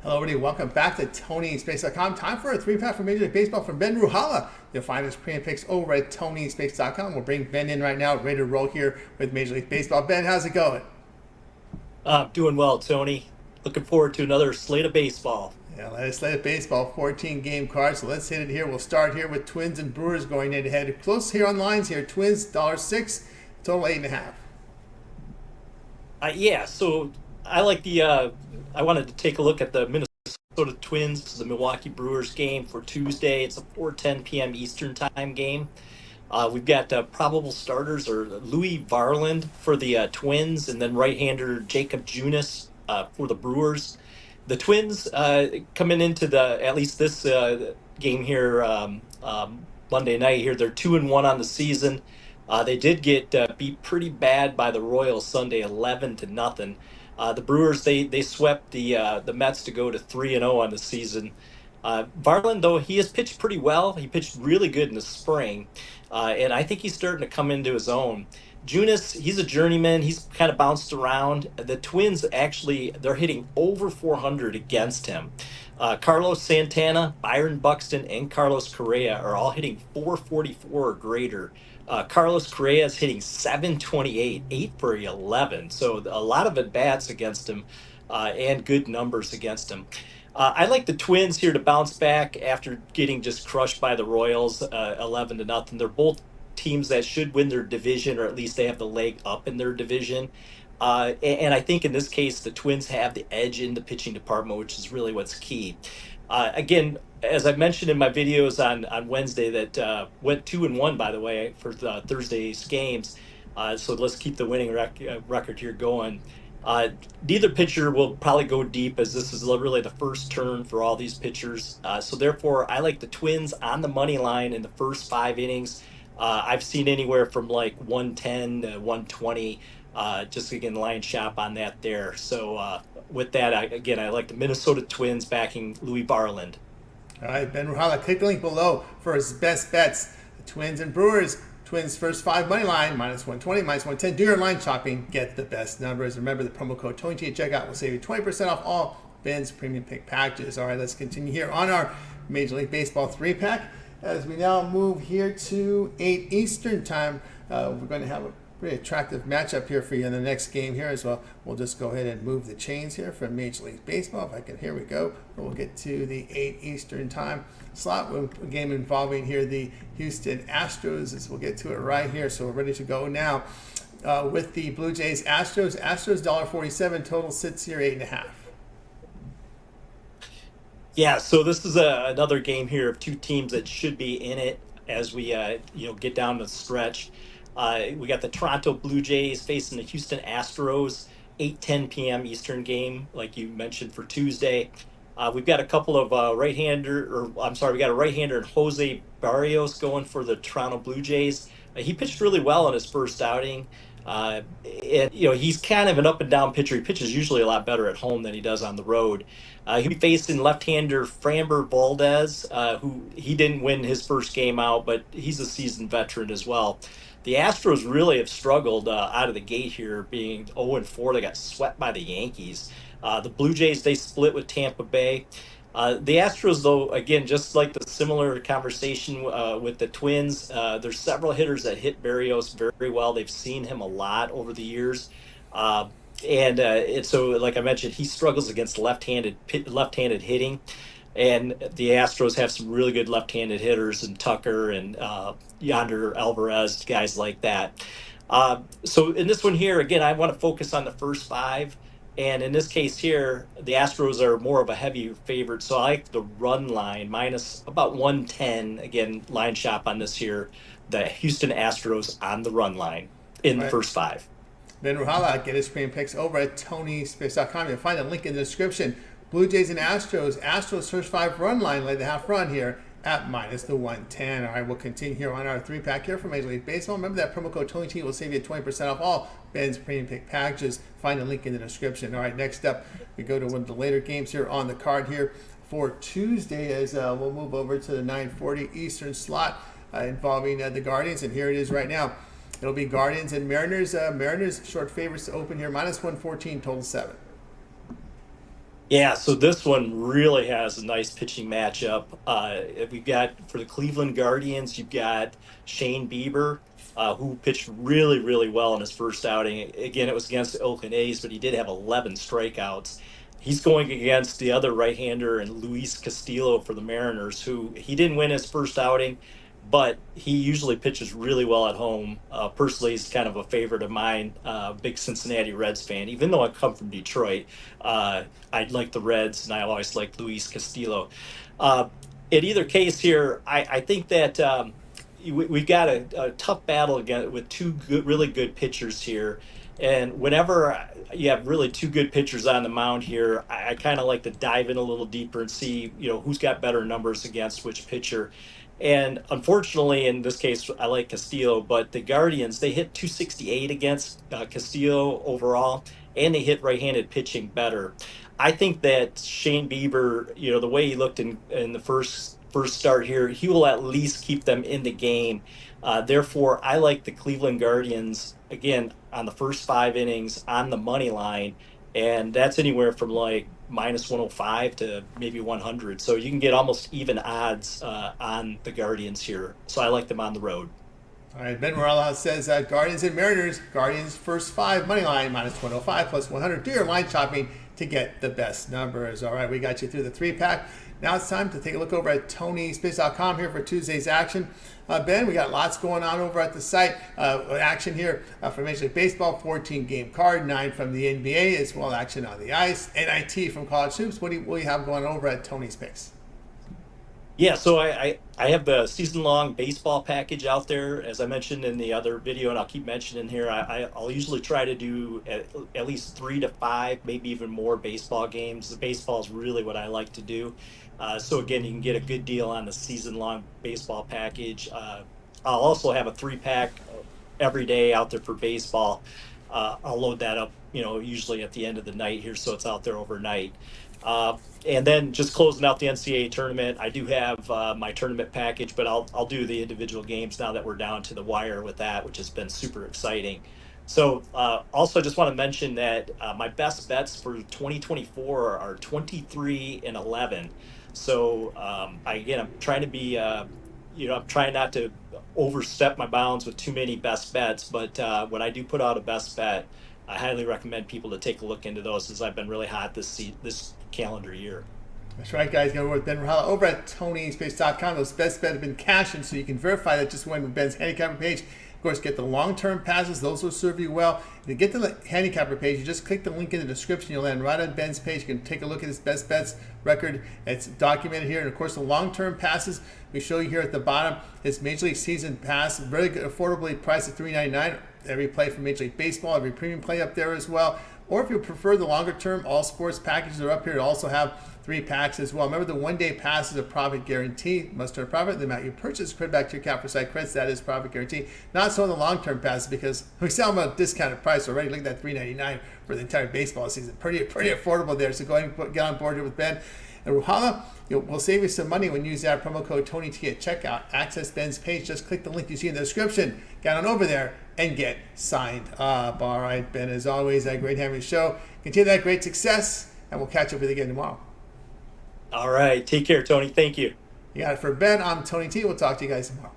Hello, everybody. Welcome back to TonySpace.com. Time for a three-pack for Major League Baseball from Ben Ruhala. You'll find his pre and picks over at TonySpace.com. We'll bring Ben in right now, ready to roll here with Major League Baseball. Ben, how's it going? Doing well, Tony. Looking forward to another slate of baseball. Yeah, let's let it baseball, 14-game card. So let's hit it here. We'll start here with Twins and Brewers going head-to-head. Close here on lines here. Twins, $1.06, total 8.5. So I like I wanted to take a look at the Minnesota Twins, the Milwaukee Brewers game for Tuesday. It's a 4:10 p.m. Eastern time game. We've got probable starters or Louis Varland for the Twins, and then right-hander Jacob Junis for the Brewers. The Twins coming into the at least this game here Monday night here, they're 2-1 on the season. They did get beat pretty bad by the Royals Sunday, 11-0. The Brewers they swept the Mets to go to 3-0 on the season. Varland, though, he has pitched pretty well. He pitched really good in the spring, and I think he's starting to come into his own. Junis, he's a journeyman. He's kind of bounced around. The Twins actually they're hitting over 400 against him. Carlos Santana, Byron Buxton, and Carlos Correa are all hitting 444 or greater. Carlos Correa is hitting 728, 8 for 11. So a lot of at bats against him, and good numbers against him. I like the Twins here to bounce back after getting just crushed by the Royals, 11-0. They're both teams that should win their division, or at least they have the leg up in their division. And I think in this case, the Twins have the edge in the pitching department, which is really what's key. Again, as I mentioned in my videos on Wednesday, that went 2-1, by the way, for Thursday's games. So let's keep the winning record here going. Neither pitcher will probably go deep, as this is really the first turn for all these pitchers. So therefore, I like the Twins on the money line in the first 5 innings. I've seen anywhere from like 110 to 120. Just again, line shop on that there. So with that, I like the Minnesota Twins backing Louis Varland. All right, Ben Ruhala, click the link below for his best bets. The Twins and Brewers. Twins first 5 money line, -120, -110. Do your line shopping, get the best numbers. Remember the promo code TONYT at checkout will save you 20% off all Ben's premium pick packages. All right, let's continue here on our Major League Baseball 3-pack. As we now move here to 8 Eastern time, we're going to have a pretty attractive matchup here for you in the next game here as well. We'll just go ahead and move the chains here from Major League Baseball. If I can, here we go. We'll get to the 8 Eastern time slot. A game involving here the Houston Astros. As we'll get to it right here. So we're ready to go now with the Blue Jays Astros. Astros $1.47. Total sits here 8.5. Yeah, so this is another game here of two teams that should be in it as we get down the stretch. We got the Toronto Blue Jays facing the Houston Astros, 8:10 p.m. Eastern game, like you mentioned, for Tuesday. We've got a couple of we got a right-hander in Jose Barrios going for the Toronto Blue Jays. He pitched really well in his first outing. And he's kind of an up and down pitcher. He pitches usually a lot better at home than he does on the road. He'll be facing left-hander Framber Valdez, who he didn't win his first game out, but he's a seasoned veteran as well. The Astros really have struggled out of the gate here, being 0-4. They got swept by the Yankees. The Blue Jays, they split with Tampa Bay. The Astros, though, again, just like the similar conversation with the Twins, there's several hitters that hit Barrios very well. They've seen him a lot over the years. And so, like I mentioned, he struggles against left-handed hitting. And the Astros have some really good left-handed hitters, and Tucker and Yonder Alvarez, guys like that. So in this one here, again, I want to focus on the first 5. And in this case here, the Astros are more of a heavy favorite. So I like the run line, minus about 110. Again, line shop on this here. The Houston Astros on the run line in All the right. first 5. Ben Ruhala, get his premium picks over at TonySpace.com. You'll find a link in the description. Blue Jays and Astros. Astros first 5 run line, lay the half run here at -110. All right, we'll continue here on our 3-pack here for Major League Baseball. Remember that promo code TONYT will save you 20% off all Ben's premium pick packages. Find a link in the description. All right, next up, we go to one of the later games here on the card here for Tuesday as we'll move over to the 9:40 Eastern slot involving the Guardians. And here it is right now. It'll be Guardians and Mariners. Mariners short favorites to open here, -114, total 7. Yeah, so this one really has a nice pitching matchup. We've got for the Cleveland Guardians, you've got Shane Bieber, who pitched really, really well in his first outing. Again, it was against the Oakland A's, but he did have 11 strikeouts. He's going against the other right-hander and Luis Castillo for the Mariners, who he didn't win his first outing, but he usually pitches really well at home. Personally, he's kind of a favorite of mine, big Cincinnati Reds fan, even though I come from Detroit. I like the Reds, and I always like Luis Castillo. Uh, in either case, here, I think that we've got a tough battle again with two good, really good pitchers here. And whenever you have really two good pitchers on the mound here, I kind of like to dive in a little deeper and see, who's got better numbers against which pitcher. And unfortunately, in this case, I like Castillo, but the Guardians, they hit 268 against Castillo overall, and they hit right-handed pitching better. I think that Shane Bieber, the way he looked in the first start here, he will at least keep them in the game. Therefore, I like the Cleveland Guardians again on the first 5 innings on the money line, and that's anywhere from like minus 105 to maybe 100. So you can get almost even odds on the Guardians here. So I like them on the road. All right, Ben Ruhala says Guardians and Mariners. Guardians first 5 money line minus 105 plus 100. Do your line shopping to get the best numbers. All right, we got you through the 3-pack. Now it's time to take a look over at TonySpace.com here for Tuesday's action. Ben, we got lots going on over at the site. Action here for Major League Baseball, 14-game card, 9 from the NBA, as well action on the ice, NIT from college hoops. What do you have going over at Tony's Picks? Yeah, so I have the season long baseball package out there, as I mentioned in the other video, and I'll keep mentioning here. I'll usually try to do at least 3 to 5, maybe even more baseball games. The baseball is really what I like to do. So again, you can get a good deal on the season long baseball package. I'll also have a 3-pack every day out there for baseball. I'll load that up, usually at the end of the night here, so it's out there overnight. And then just closing out the NCAA tournament, I do have my tournament package, but I'll do the individual games now that we're down to the wire with that, which has been super exciting. So also, I just want to mention that my best bets for 2024 are 23 and 11. So I'm trying to be, I'm trying not to overstep my bounds with too many best bets, but when I do put out a best bet, I highly recommend people to take a look into those, since I've been really hot this calendar year. That's right, guys. Go over with Ben Ruhala over at TonySpace.com. Those best bets have been cashing, so you can verify that just went with Ben's handicapper page. Of course, get the long-term passes. Those will serve you well. If you get to the handicapper page, you just click the link in the description. You'll land right on Ben's page. You can take a look at his best bets record. It's documented here. And, of course, the long-term passes, we show you here at the bottom. His Major League season pass, very good, affordably priced at $3.99. Every play from Major League Baseball, every premium play up there as well. Or if you prefer the longer term, all sports packages are up here. They also have 3-packs as well. Remember, the 1-day pass is a profit guarantee. Must turn profit. The amount you purchase, credit back to your account for site credits. That is profit guarantee. Not so in the long-term passes, because we sell them at a discounted price already. Look at that, $3.99 for the entire baseball season. Pretty affordable there. So go ahead and get on board here with Ben. And Ruhala, we'll save you some money when you use that promo code TonyT at checkout. Access Ben's page. Just click the link you see in the description. Get on over there and get signed up. All right, Ben, as always, that great having the show. Continue that great success, and we'll catch up with you again tomorrow. All right. Take care, Tony. Thank you. You got it for Ben. I'm Tony T. We'll talk to you guys tomorrow.